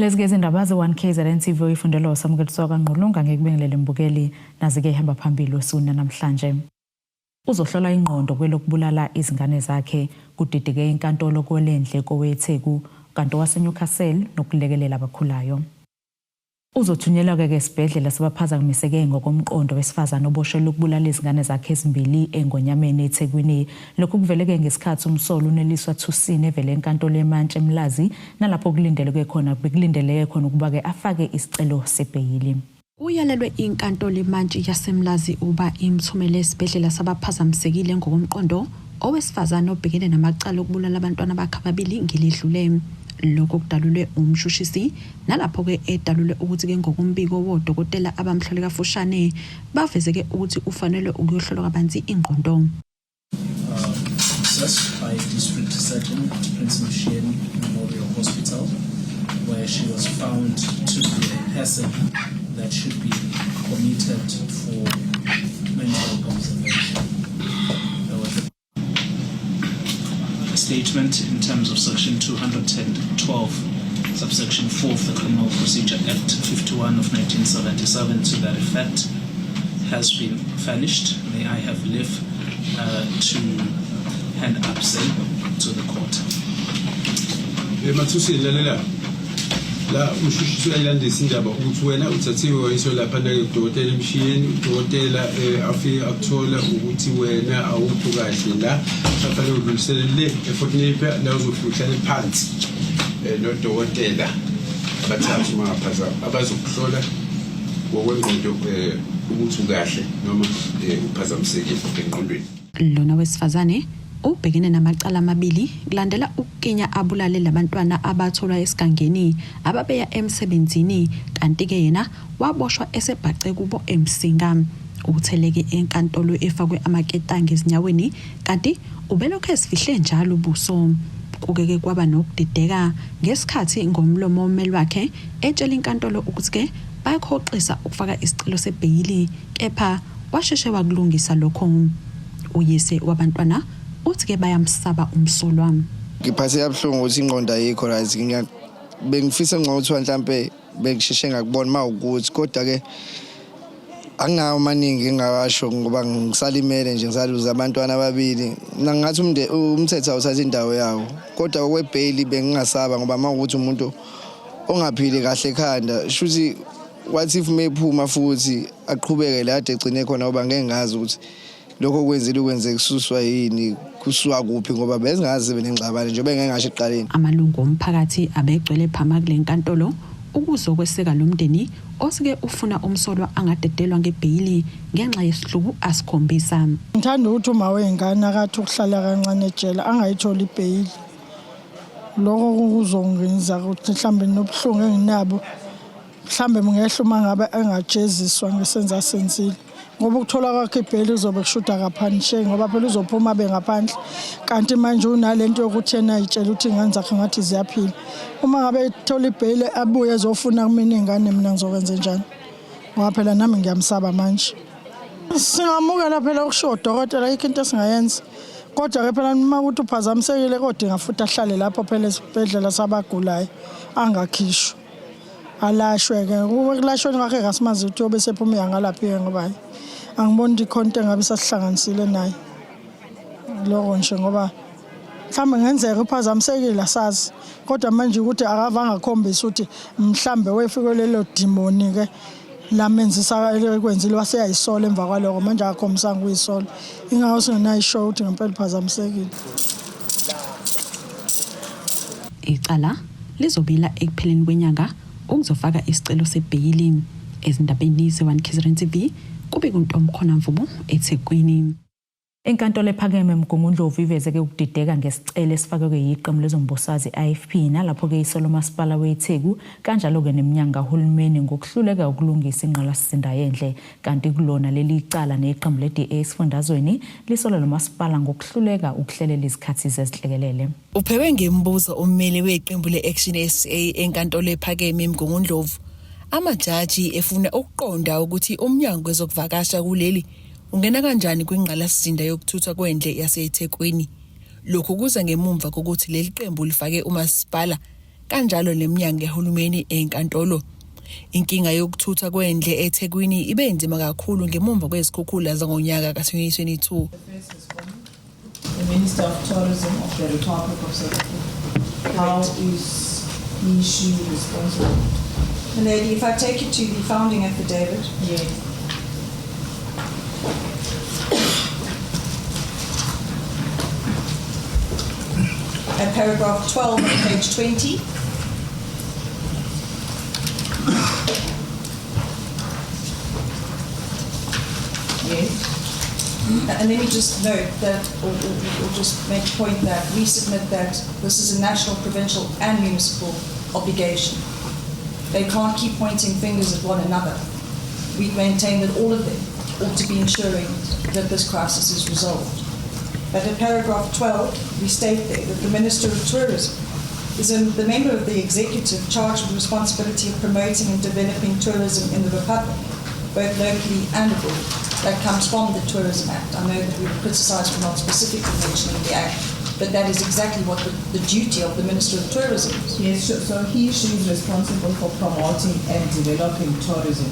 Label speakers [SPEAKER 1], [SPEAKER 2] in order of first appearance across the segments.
[SPEAKER 1] Lezigezi indaba ze-1 KZN TV uyifundela uSamukeliso kaNgqulunga ngekubingelele mbukeli nazi ke ihamba phambili osuna namhlanje. Uzohlola ingqondo kwelokubulala izingane zakhe kudideke inkantolo kwelendle koweTheku kanti waseNewcastle nokulekelela abakhulayo. Uzothunyelwa ke esibhedlela sabaphazamiseke ngokomqondo wesifazana oboshelwe ukubulala izingane zakhe ezimbili eNgonyameni eThekwini. Lokhu kuveleke ngesikhathi umsolo uneliswa Thusini evele enkantolo eMantshi eMlazi nalapho kulindeleke khona ukuba ke afake isicelo sebheyili.
[SPEAKER 2] Uyalelwe inkantolo eMantshi yaseMlazi uba imthumele esibhedlela sabaphazamisekile ngokomqondo owesifazana obhekene namacala okubulala abantwana bakhe ababili ngelidlule. Lokho kudalulwe umshushisi nalapho ke edalulwe ukuthi ke ngokumbiko wodokotela abamhlola kafushane bavezeke ukuthi ufanele ukuyohlolwa kabanzi ingqondo.
[SPEAKER 3] By District Surgeon Prince Msheni Memorial Hospital, where she was found to be a person that should be committed for mental observation. Statement in terms of section 212 subsection 4 of the Criminal Procedure Act 51 of 1977 to that effect has been furnished. May I have leave to hand up say to the court.
[SPEAKER 4] La umshushisi uyayilandisa indaba ukuthi wena uthathiwe wayiswa lapha udokotela Msheni udokotela afike akuthola ukuthi wena awukho kahle la kufanele udluliselele eFortnite la uzohlala phansi nodokotela abathathu maphaza abazokuhlola ngokwengqondo ukuthi ukahle noma uphazamisekile engqondweni.
[SPEAKER 2] Lona wesifazane ubhekene namacala amabili kulandela ukukinya abulale labantwana abatholwa esigangeni ababeya emsebenzini kanti ke yena waboshwa esebhace kubo eMsinga. Utheleke enkantolo efakwe amaketanga ezinyaweni kanti ubelokho esifihle njalo ubuso. Kukeke kwaba nokudideka ngesikhathi ngomlomo wommeli wakhe etshela inkantolo ukuthi ke bayakhoqisa ukufaka isicelo sebheyili kepha washeshe wakulungisa lokho. Uyise wabantwana uthi ke bayamsaba umsolo wami.
[SPEAKER 5] Ngiphathe yabhlungu ukuthi ingqondo ayikho right bengifisa ukuthi mhlambe bengisheshe ngakubona mawukuthi kodwa ke angawo maningi engawasho ngoba ngisalimele nje ngisaluza abantwana ababili ngathi umthetho awuthatha indawo yawo kodwa kwebhayili bengingasaba ngoba mawukuthi umuntu ongaphili kahle ekhanda shuthi what if mephuma futhi aqhubeke la ade egcine khona ngoba ngeke ngazi ukuthi lokho kwenzile kususwa yini kusuka kuphi ngoba bezingazi benengxabano nje bengeke ngasho eqaleni.
[SPEAKER 2] Amalungu omphakathi abegcwele phama kule nkantolo ukuzokweseka lo mndeni osike ufuna umsolwa angadedelwa ngebhayili ngenxa yesihluku asikhombisa.
[SPEAKER 6] Ngithanda ukuthi uma wengane akathi ukuhlala kancane ejele angayithola ibhayili. Lokho kuzongenza ukuthi mhlambe nobuhlungu enginabo mhlambe mngehla uma ngabe engajeziswa ngesenza senzile. Ngoba ukuthola kwakhe ibhayili uzobe kushuda kaphanishe ngoba phela uzophuma bengaphandle kanti manje unalento yokuthi yena ayitshela ukuthi ingane zakhe ngathi ziyaphila. Uma ngabe ethola ibhayili abuye ezofuna kumina ingane mina ngizokwenza njani ngoba phela nami ngiyamsaba manje. Singamukela phela ukusho udokotela ayikho into esingayenza kodwa ke phela uma ukuthi uphazamisekile kodwa ngafuthi ahlale lapho phela esibhedlela sabagulayo angakhishwa alashwe ke ukulashwa ngakhe ngasimazi ukuthi yobe sephuma yangalaphi ngoba angiboni ikhonto engabe sasihlanganisile naye lokho nje ngoba mhlambe ngenzeka uphazamisekile asazi kodwa manje ukuthi akavanga khombisa ukuthi mhlambe wefike lelo demoni ke lamenzisa ekwenzile waseyayisola emva kwaloko manje akakhombisa ukuyisola ingawo singenayisho ukuthi ngempela uphazamisekile.
[SPEAKER 2] Icala lizobila ekupheleni kwenyanga ukuzofaka isicelo sebhayili. Ezindabeni ze-1 KZN TV kube kuntomkhona Mvubu eThekwini.
[SPEAKER 1] Inkantolo ephakeme eMgungundlovu ivezeke ukudideka ngesicelo esifakwe yiqembu lezombusazwe IFP nalapho ke isolo masipala weTheku kanjalo ke neminyango kahulumeni ngokuhluleka ukulungisa ingqalasizinda yendle kanti kulona leli icala neqembu leDA esifundazweni lisola lo masipala ngokuhluleka ukuhlelela izikhathi zezinhlekelele.
[SPEAKER 7] Uphekwe ngembuzo ummeli weqembu leAction SA enkantolo ephakeme eMgungundlovu amajaji efuna ukuqonda ukuthi umnyango wezokuvakasha kuleli ungena kanjani kwingqalasizinda yokuthuthwa kwendle yaseThekwini. Lokhu kuza ngemumva kokuthi leli qembu lifake umasipala kanjalo neminyango ehulumeni enkantolo. Inkinga yokuthutha kwendle eThekwini ibe nzima kakhulu ngemumva kwezikhukhula zangonyaka ka-2022.
[SPEAKER 8] The Minister of Tourism of the Republic of South Africa. How is she responsible?
[SPEAKER 9] Lady, if I take you to the founding affidavit.
[SPEAKER 8] Yes.
[SPEAKER 9] At paragraph 12 on page 20.
[SPEAKER 8] Yes.
[SPEAKER 9] And let me just note that, or just make a point that we submit that this is a national, provincial and municipal obligation. They can't keep pointing fingers at one another. We maintain that all of them ought to be ensuring that this crisis is resolved. But in paragraph 12, we state there that the Minister of Tourism is the member of the executive charged with the responsibility of promoting and developing tourism in the Republic, both locally and abroad. That comes from the Tourism Act. I know that we were criticised for not specifically mentioning the Act, but that is exactly what the duty of the Minister of Tourism is.
[SPEAKER 8] Yes, so she is responsible for promoting and developing tourism.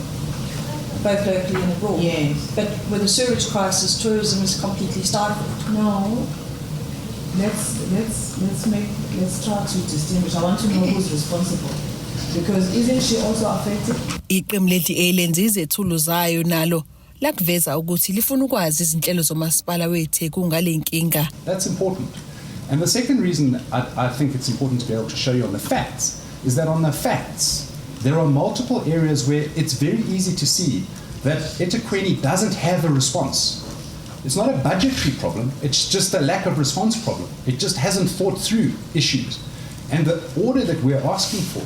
[SPEAKER 9] Both locally and abroad.
[SPEAKER 8] Yes.
[SPEAKER 9] But with the sewage crisis, tourism is completely stifled.
[SPEAKER 8] No. Let's try to distinguish. I want to know who's responsible. Because isn't she also affected?
[SPEAKER 7] Iqembu leli lenza izethulo zayo nalo lakuveza ukuthi lifuna ukwazi izinhlelo zomasipala weTheku ngale nkinga.
[SPEAKER 10] That's important. And the second reason I think it's important to be able to show you on the facts is that on the facts there are multiple areas where it's very easy to see that eThekwini doesn't have a response. It's not a budgetary problem, it's just a lack of response problem. It just hasn't thought through issues. And the order that we're asking for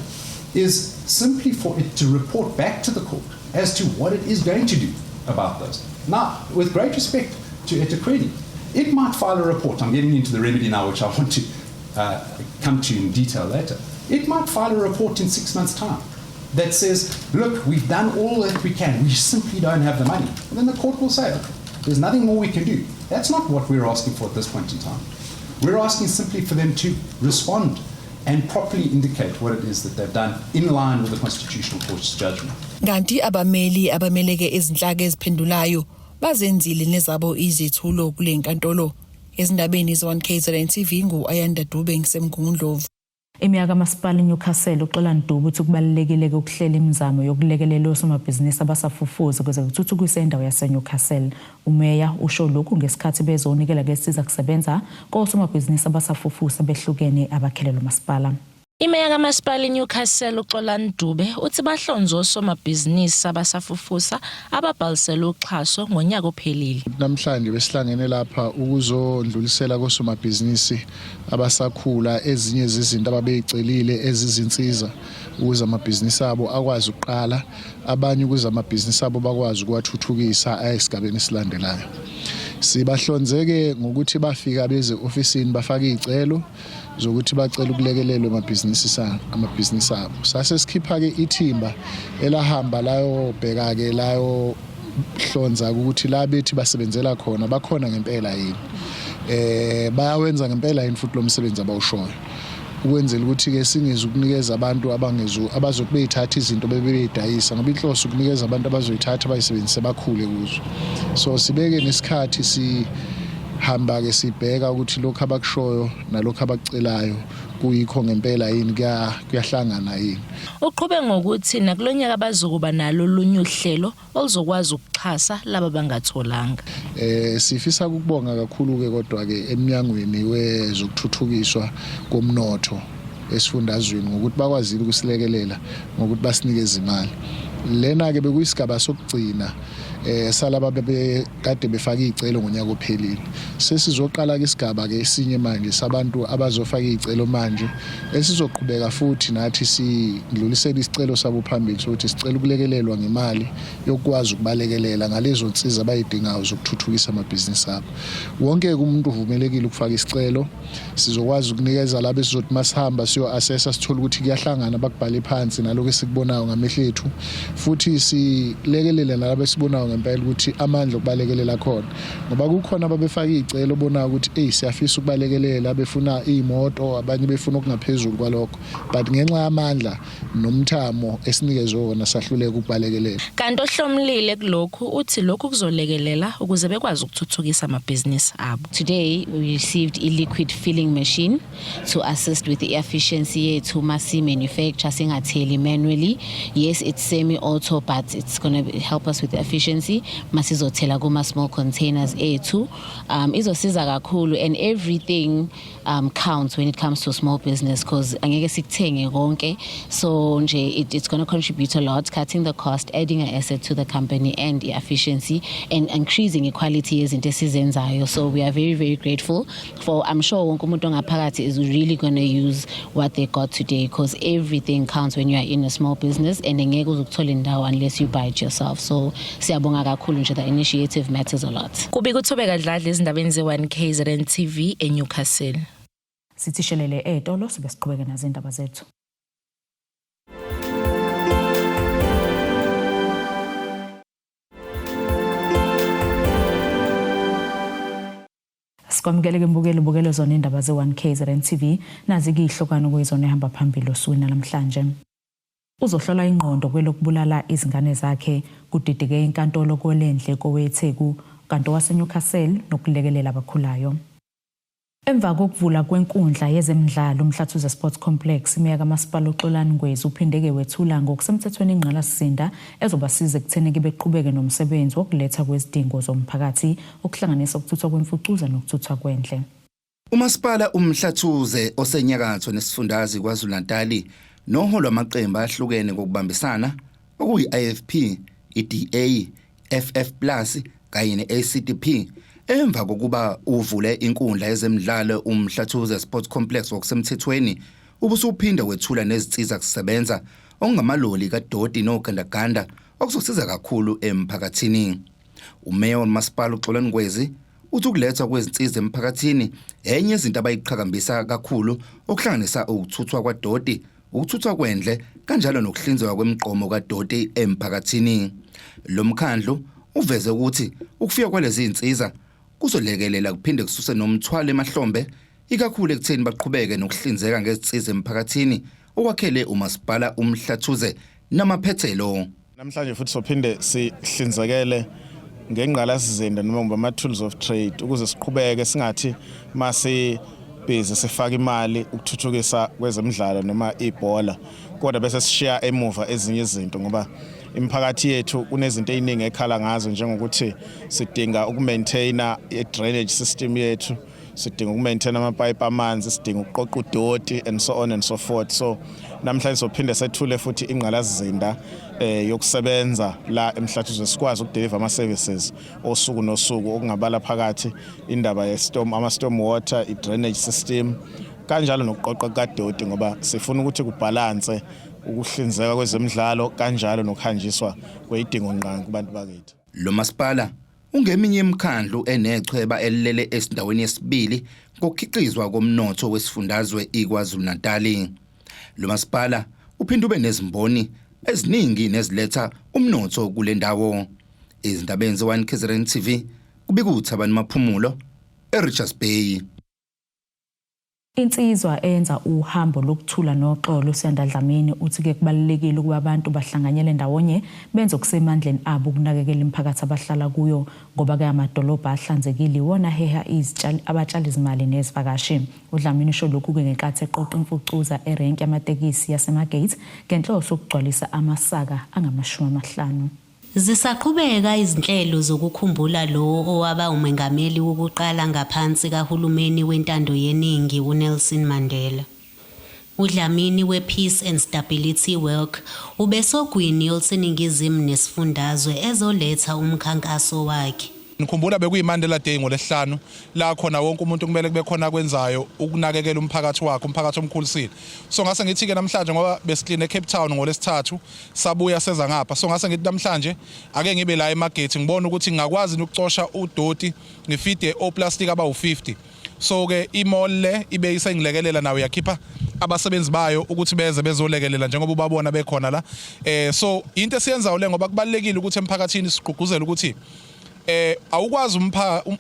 [SPEAKER 10] is simply for it to report back to the court as to what it is going to do about those. Now, with great respect to eThekwini, it might file a report. I'm getting into the remedy now, which I want to come to in detail later. It might file a report in 6 months' time that says, look, we've done all that we can. We simply don't have the money. And then the court will say, okay, there's nothing more we can do. That's not what we're asking for at this point in time. We're asking simply for them to respond and properly indicate what it is that they've done in line with the Constitutional Court's judgment.
[SPEAKER 7] Kanti abameleke izinhlaka eziphendulayo bazenzile nezabo izethulo kule nkantolo. Ezindabeni ze1KZN TV ngu-Ayanda Dube ngisemgungundlovu.
[SPEAKER 1] Iminyaka kamasipala eNewcastle uxola Nduba ukuthi kubalulekile ukuhlela imizamo yokulekelela osomabhizinisi abasafufuza ukuze kuthuthukiswe indawo yaseNewcastle. Umeya usho lokhu ngesikhathi bezonikela ngesiza kusebenza kosomabhizinisi abasafufuza behlukene abakhelelo masipala.
[SPEAKER 11] Imeya kamasipala eNewcastle uxola Ndube uthi bahlonze osomabhizinisi abasafufusa ababhalisela uxhaso ngonyaka ophelile.
[SPEAKER 12] Namhlanje besihlangene lapha ukuzondlulisela kosomabhizinisi abasakhula ezinye izinto ababeyicelile ezizinsiza ukuze amabhizinisi abo akwazi ukuqala, abanye ukuze amabhizinisi abo bakwazi ukuwathuthukisa esigabeni esilandelayo. Sibahlonzeke ngokuthi bafika beze ofisini bafaka izicelo zokuthi bacela ukulekelelwa amabhizinisi abo. Sase sikhipha ke ithimba elahamba layo bheka ke layo hlonza ukuthi la bethi basebenzela khona bakhona ngempela yini. Bayawenza ngempela yini futhi lo msebenzi abawushoyo. Ukwenzela ukuthi ke singeze ukunikeza abantu abazokubeyithatha izinto bebeyidayisa ngoba inhloso ukunikeza abantu abazoyithatha bayisebenzise bakhule kuzo. So sibeke nesikhathi sihamba ke sibheka ukuthi lokho abakushoyo nalokho abakucelayo kuyikho ngempela yini kuyahlangana yini.
[SPEAKER 11] Uqhube ngokuthi nakulonyaka bazokuba nalo lunye uhlelo oluzokwazi ukuxhasa laba bangatholanga.
[SPEAKER 12] Sifisa ukubonga kakhulu ke kodwa ke eminyangweni wezokuthuthukiswa komnotho esifundazweni ngokuthi bakwazile ukusilekelela ngokuthi basinikeze imali. Lena ke bekuyisigaba sokugcina salaba bebekade befaka izicelo ngonyaka ophelile. Sesizoqala ke isigaba ke esinye manje sabantu abazofaka izicelo manje esizoqhubeka futhi nathi sidlulisela isicelo sabo phambili sokuthi sicela ukulekelelwa ngemali yokwazi ukubalekelela ngalezo nsiza abayidingayo zokuthuthukisa amabhizinisi abo. Wonke umuntu uvumelekile ukufaka isicelo. Sizokwazi ukunikeza labo esizothi masihamba siyo assessa sithola ukuthi kuyahlangana bakubhale phansi naloko esikubonayo ngamehlo ethu futhi silekelele nalabo esibonayo ngempela ukuthi amandla okubalekelela khona ngoba kukhona ababefaka izicelo bona ukuthi siyafisa ukubalekelela befuna imoto abanye befuna okungaphezulu kwalokho but ngenxa yamandla nomthamo esinikezwe wona sahluleka ukubalekelela.
[SPEAKER 11] Kanti ohlomlile kulokhu uthi lokhu kuzolekelela ukuze bekwazi ukuthuthukisa amabhizinisi abo.
[SPEAKER 13] Today we received a liquid filling machine to assist with the efficiency to masi manufacture singatheli manually. Yes, it's semi-auto but it's going to help us with the efficiency. Masizothela kuma small containers ethu. Izosiza kakhulu and everything counts when it comes to small business because angeke sikuthenge konke. So nje it's going to contribute a lot, cutting the cost, adding an asset to the company and the efficiency and increasing equality yezinto esizenzayo. So we are very, very grateful for, I'm sure wonke umuntu ongaphakathi is really going to use what they got today because everything counts when you are in a small business and ngeke uzukuthola indawo unless you buy it yourself. So siyabonga kakhulu nje, the initiative matters a lot.
[SPEAKER 11] Kubika uThobeka Dladla ezindabeni ze1KZN TV eNewcastle.
[SPEAKER 1] Sithishelele etolo sibe siqhubeke nazindaba zethu. Sikwamukele mbukelo zona indaba ze1KZN TV nazi kihlokano kuyizona ehamba phambili osukwini namhlanje. Uzohlola ingqondo kwelokubulala izingane zakhe kudideke inkantolo kolendle koweTheku kanti waseNewcastle nokulekelela abakhulayo. Emva kokuvula kwenkundla yezemidlalo uMhlathuze Sports Complex imeka kaMasipala uXolani Ngwezi uphindeke wethula ngokusemthethweni ingqalasizinda ezobasiza ekutheni beqhubeke nomsebenzi wokuletha kwezidingo zomphakathi okuhlanganisa ukuthuthwa kwemfucuza nokuthuthwa kwendle.
[SPEAKER 14] uMasipala uMhlathuze osenyakatho nesifundazwe kwaZulu-Natal noholo lwamaqembu ahlukene ngokubambisana okuyi-IFP, iDA, FF Plus kanye neACDP emva kokuba uvule inkundla yezemidlalo uMhlathuze Sports Complex ngokusemthethweni ubusuphinda wethula nezinsiza kusebenza ongamaloli kaDoti noGandaganda okuzosiza kakhulu emphakathini. Umayor uMasipala uXolani Ngwezi uthi ukulethwa kwezinsiza emphakathini enye izinto abayiqhakambisa kakhulu okuhlanganisa ukuthuthwa kwaDoti, ukuthuthwa kwendle kanjalo nokuhlinzwa kwemiqomo kaDoti emphakathini. Lo mkhandlu uveze ukuthi ukufika kwalezi zinsiza kuzolekelela kuphinde kususe nomthwalo emahlombe ikakhulu ekutheni baqhubeke nokuhlinzeka ngezinsiza emphakathini okwakhele uMasipala uMhlathuze namaphethelo.
[SPEAKER 15] Namhlanje futhi sophinde sihlinzekele ngengqalasizinda noma ngama tools of trade ukuze siqhubeke singathi mase busy sifaka imali ukuthuthukisa kwezemidlalo noma ibhola kodwa bese sishiya emuva ezinye izinto ngoba imphakathi yethu kunezinto eziningi ekhala ngazo njengokuthi sidinga ukumaintaina i-drainage system yethu, sidinga ukumaintaina amapipe amanzi, sidinga ukuqoqa udoti and so on and so forth. So namhlanje sophinde sethule futhi ingqalasizinda yokusebenza la eMhlathuze sikwazi ukudeliver ama services osuku nosuku okungabala phakathi indaba ama-storm water, i-drainage system kanjalo nokuqoqa kadoti ngoba sifuna ukuthi kubalance ukuhlinzeka kwezemidlalo kanjalo nokuhanjiswa kwezidingo ngqangi kubantu bakithi.
[SPEAKER 14] Lo Masipala ungeminye emkhandlu enechweba elilele esindaweni yesibili ngokukhiqizwa komnotho wesifundazwe iKwaZulu-Natal. Lo Masipala uphinde ube nezimboni eziningi neziletha umnotho kule ndawo. Izindabeni ze1KZN TV kubika uThabani Maphumulo eRichards Bay.
[SPEAKER 1] Insizwa enza uhambo lokuthula noxolo Siyanda Dlamini uthi ke kubalekile ukuba abantu bahlanganyele ndawonye benze okusemandleni abo ukunakekela imphakathi abahlala kuyo ngoba ke amadolobha ahlanzekile wona heha izitshali abatshali izimali nezivakashi. uDlamini usho lokhu ke ngenkathi eqoqa imfucuza erenki yamatekisi yaseMagate ngenhloso ukugcwalisa amasaka angama50.
[SPEAKER 16] Zisaqhubeka izinhlelo zokukhumbula lo owaba umengameli wokuqala ngaphansi kahulumeni wentando yeningi uNelson Mandela. uDlamini wePeace and Stability Work ubesogwini olseningizimu nesifundazwe ezoletha umkhankaso wakhe.
[SPEAKER 17] Ngikhumbula bekuyimandela Day ngoLesihlanu la khona wonke umuntu kumele kube khona kwenzayo ukunakekela umphakathi wakhe, umphakathi omkhulisile. So ngase ngithi ke namhlanje ngoba besikline eCape Town ngoLesithathu sabuya seza ngapha. So ngase ngithi namhlanje ake ngibe la eMagate ngibona ukuthi ngingakwazi ukucosha udoti ngifide oplastic aba u50. so ke imall le ibe isengilekelela nawe yakhipha abasebenzi bayo ukuthi beze bezolekelela njengoba ubabona bekhona la so into esiyenzayo le ngoba kubalekile ukuthi emphakathini sigqugquzele ukuthi awukwazi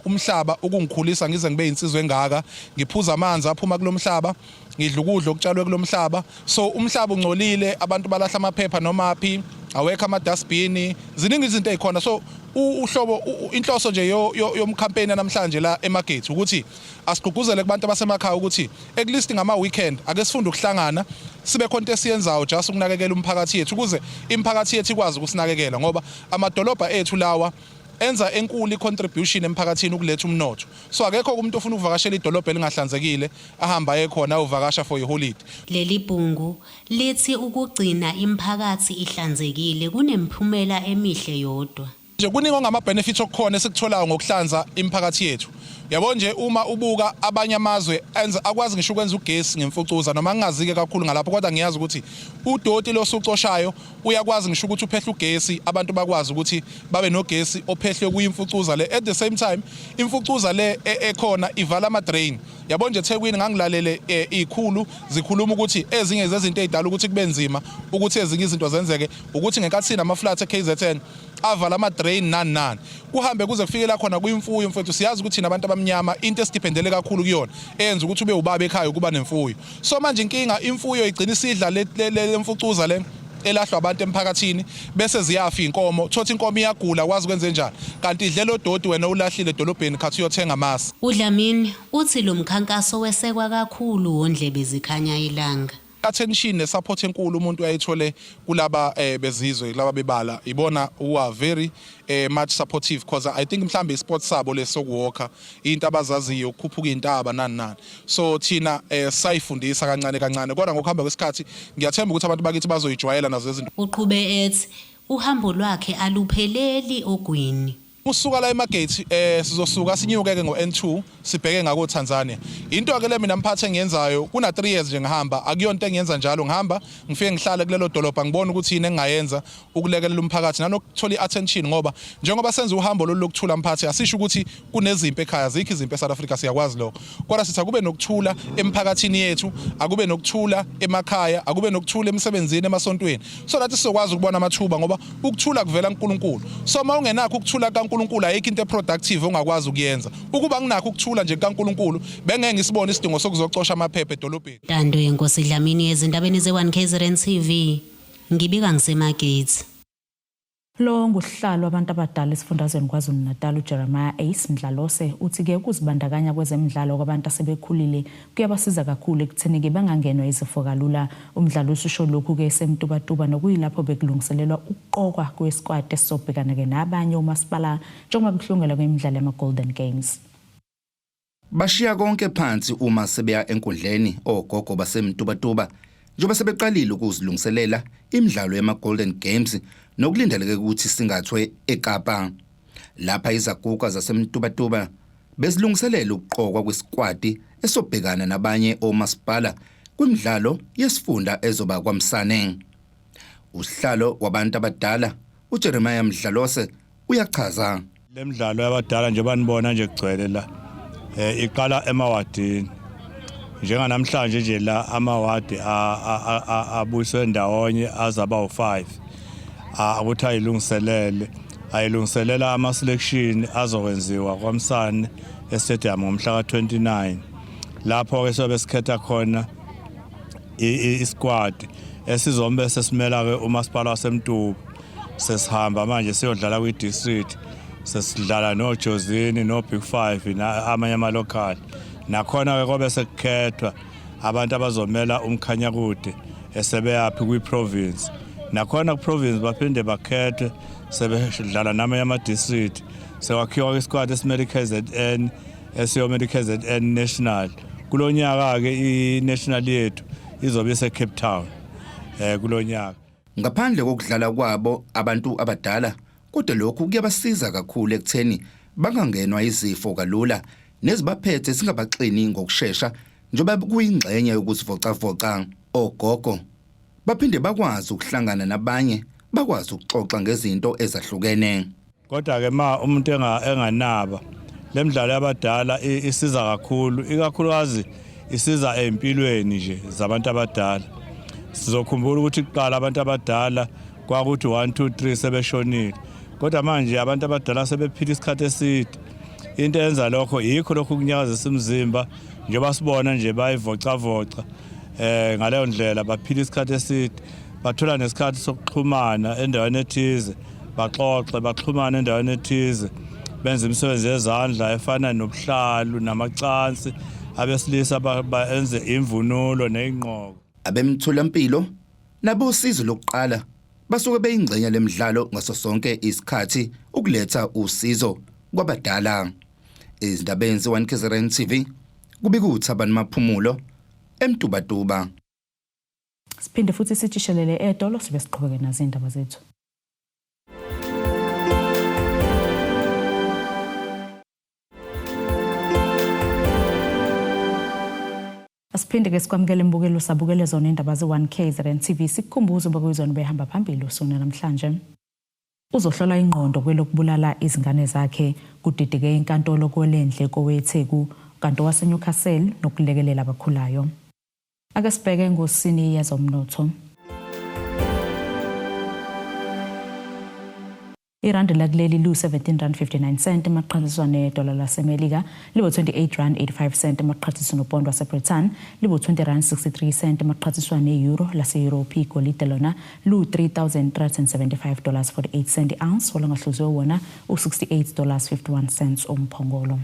[SPEAKER 17] umhlaba ukungikhulisa ngize ngibe insizwe engaka ngiphuza amanzi aphuma kulomhlaba ngidla ukudla okutshalwe kulomhlaba so umhlaba ungcolile abantu balahla amaphepha noma aphi awekho ama dustbin ziningi izinto ezikhona so uhlobo inhloso nje yomcampaign namhlanje la eMarket ukuthi asigqugquzele kubantu basemakhaya ukuthi ekulisting ama weekend ake sifunde ukuhlangana sibe khona into esiyenzayo just ukunakekela umphakathi yethu ukuze imphakathi yethu ikwazi ukusinakekela ngoba amadolobha ethu lawa enza enkulu contribution emphakathini ukuletha umnotho so akekho umuntu ofuna ukuvakashela idolobha elingahlanzekile ahamba ekhona uvakasha for iholiday
[SPEAKER 16] leli bhungu lithi ukugcina imphakathi ihlanzekile kunemphumela emihle yodwa
[SPEAKER 17] nje kuningi ngama benefits okukhona esikutholayo ngokuhlanza imphakathi yethu yabo nje uma ubuka abanye amazwe enza akwazi ngisho ukwenza ugesi ngemfucuza noma ngingazike kakhulu ngalapho kodwa ngiyazi ukuthi udoti lo sucoshayo uyakwazi ngisho ukuthi uphehle ugesi abantu bakwazi ukuthi babe nogesi ophehlwe kuyimfucuza le at the same time imfucuza le ekhona ivala ama drain yabo nje eThekwini ngangilalele ikhulu zikhuluma ukuthi ezinye zezinto ezidala ukuthi kube nzima ukuthi ezinye izinto zenzeke ukuthi ngenkathi sinama flats eKZN avala ama drain nani kuhambe kuze kufike la khona kuyimfuyo mfethu siyazi ukuthi nabantu abamnyama into esidependele kakhulu kuyona enza ukuthi ube ubaba ekhaya ukuba nemfuyo so manje inkinga imfuyo igcina isidla le mfucuza le elahlwa abantu emphakathini bese ziyafa inkomo thothi inkomo iyagula kwazi kwenze njani kanti idlela odoti wena ulahlile edolobheni khathi uyothenga amasi
[SPEAKER 16] uDlamini uthi lo mkhankaso wesekwa kakhulu wondlebe zikhanya ilanga
[SPEAKER 17] attention nesupport enkulu umuntu ayithole kulaba bezizwe laba bebala ibona uwa very much supportive because I think mhlambe isports sabo lesokuwalker into abazaziyo ukukhuphuka intaba nani so thina sayifundisa kancane kancane kodwa ngokuhamba kwesikhathi ngiyathemba ukuthi abantu bakithi bazoyijwayela nazo izinto
[SPEAKER 16] uqhube ethi uhambo lwakhe alupheleli ogwini
[SPEAKER 17] usuka la eMarket sizosuka sinyuke ke ngo-N2 sibheke ngako Tanzania into ake le mina mphathe engiyenzayo kuna 3 years nje ngihamba akuyonto engiyenza njalo ngihamba ngifike ngihlale kulelo dolobha ngibona ukuthi yini engayenza ukulekelela umphakathi nanokuthola iattention ngoba njengoba senza uhambo lokuthula mphathi asisho ukuthi kunezimpi ekhaya zikho izimpi eSouth Africa siyakwazi lokho kodwa sithi akube nokuthula emphakathini yethu akube nokuthula emakhaya akube nokuthula emsebenzini emasontweni so that sizokwazi ukubona amathuba ngoba ukuthula kuvela kuNkulunkulu so mawungenakho ukuthula kaNkulunkulu ayikho into productive ongakwazi ukuyenza ukuba nginakho ukuthula nje kaNkulunkulu bengeke ngisibone isidingo sokuzocosha amaphepha edolobheni
[SPEAKER 16] Tando yenkosi Dlamini ezindabeni ze1 KZN TV ngibika ngiseMarket
[SPEAKER 1] Lo nguhlalo abantu abadala esifundazweni KwaZulu-Natal uJeremiah Ace Mdlalose uthi ke ukuzibandakanya kwezemidlalo kwabantu asebekhulile kuyabasiza kakhulu ekutheni ke bangangenwa izifo kalula umdlalo usho lokhu ke semtubatuba nokuyilapho bekulungiselelwa ukuqokwa kwesquad esobhekana ke nabanye umasipala njengoba kuhlungela kwemidlalo yama-Golden Games
[SPEAKER 14] Bashiya konke phansi uma sebeya enkundleni ogogo basemtubatuba njengoba sebeqalile ukuzilungiselela imidlalo yama-Golden Games nokulindeleke ukuthi singathwe eKapa lapha izaguga zasemtubatuba bezilungiselela ukuqokwa kwesquad esobhekana nabanye omasipala kwimidlalo yesifunda ezoba kwaMsane usihlalo wabantu abadala uJeremiah Mdlalose uyachaza
[SPEAKER 18] lemidlalo yabadala nje banibona nje kugcwele la iqala emawadini njenganamhlanje nje la amawadi abuyiswe ndawonye azaba u5 ukuthi ayilungiselela ama selection azokwenziwa kwaMsane estadium ngomhla ka29 lapho ke sobe sikhetha khona isquad esizombe sesimela ke umasipala wasemtuba sesihamba manje siyodlala kwidistrict sesidlala noJozini no Big 5 amanye ama local nakhona ke kobe sekukhethwa abantu abazomela umkhanyakude esebeyaphi kwiprovince nakhona kuprovince baphinde bakhethwe sebedlala namanye ama district sekwakhiwa isquad esimele KZN esiyomele KZN national kulonyaka ke i-national yethu izobe eseCape Town kulonyaka
[SPEAKER 14] ngaphandle kokudlala kwabo abantu abadala kodwa lokhu kuyabasiza kakhulu ekutheni bangangenwa izifo kalula nezibaphethe singabaxini ngokusheshsha njengoba kuyingxenye yokuzivocavoca ogogo baphinde bakwazi ukuhlangana nabanye bakwazi ukuxoxa ngezinto ezahlukene
[SPEAKER 18] kodwa ke umuntu enganaba lemidlalo yabadala isiza kakhulu ikakhulukazi isiza empilweni nje zabantu abadala. Sizokhumbula ukuthi kuqala abantu abadala kwakuthi 1 2 3 sebeshonile, kodwa manje abantu abadala sebephila isikhathi eside. Into eyenza lokho yikho lokhu kunyakazisa umzimba njengoba sibona nje bayivocavoca ngaleyo ndlela baphila isikhathi eside, bathola nesikhathi sokuxhumana endaweni ethize, baxoxe baxhumana endaweni ethize, benza imisebenzi yezandla efana nobuhlalu namacansi, abesilisa baenze imvunulo neingqoko.
[SPEAKER 14] Abemtholampilo nabo usizo lokuqala basuke beyingxenye lemidlalo ngaso sonke isikhathi ukuletha usizo kwabadala. Izindabeni ze-1 KZN TV kubika uThabani Maphumulo eMtubatuba.
[SPEAKER 1] Siphinde futhi sitshishelele edolo sibe siqhubeke nazo indaba zethu. Asiphinde ke sikwamukele imbukelo sabukele zona indaba ze-1 KZN TV sikukhumbuza ubakuyizona behamba phambili usona namhlanje. Uzohlola ingqondo kwelokubulala izingane zakhe kudideke inkantolo kwelendle koweTheku kanti waseNewcastle nokulekelela abakhulayo. Ake sibheke ngosini yezomnotho. Irandi lakuleli lu 17.59 cent maqhathiswa nedola laseMelika, libo 28.85 cent maqhathiswa nopondo waseBritain, libo 20.63 cent maqhathiswa neeuro lase-Europe. Igolide lona lu $3,375.48 cent ounce, wala ngahluziwe wona $68.51 umphongolo.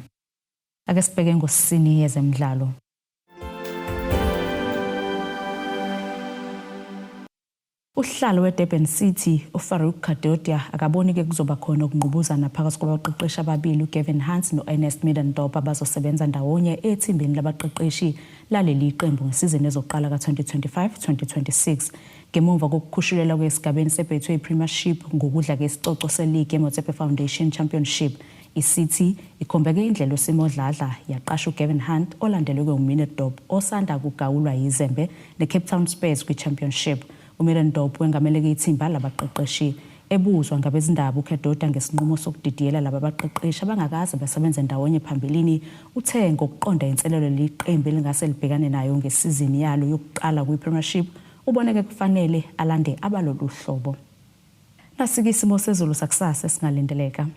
[SPEAKER 1] Ake sibheke ngosini yezemidlalo. Uhlalo weDurban City uFarouk Kadodia akaboni ke kuzoba khona ukungqubuzana phakathi kwabaqeqeshi ababili uGavin Hunt noErnest Middendorp abazosebenza ndawonye ethimbeni labaqeqeshi laleli qembu ngesizini ezoqala ka-2025-2026 ngemuva kokukhushulelwa kwesigabeni sebhethwe iPremiership ngokudla kwesicoco seleague yeMotsepe Foundation Championship. iCity ikhombeke indlela osimodladla yaqasha uGavin Hunt olandelwe nguMiddendorp osanda kugawulwa yizembe neCape Town Spurs kwiChampionship. uMiddendorp wengameleke ithimba labaqeqeshi ebuzwa ngabezindaba uKadoda ngesinqumo sokudidiyela laba baqeqeshi abangakaze basebenze ndawonye phambilini uthe ngokuqonda inselelo liqembu elingase libhekane nayo ngesizini yalo yokuqala kwiPremiership uboneke kufanele alande abalolu hlobo. Nasike isimo sezulu sakusasa esingalindeleka.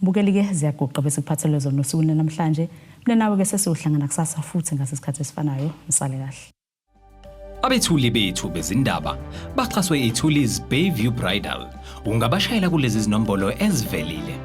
[SPEAKER 1] Bukelike ziyaguqa bese kuphathele zona usukwini namhlanje. Mina nawe ke sesiyohlangana kusasa futhi ngasesikhathi esifanayo. Nisale kahle.
[SPEAKER 19] Abethuli bethu bezindaba baxhaswe iThulis Bayview Bridal. Ungabashayela kulezi zinombolo ezivelile.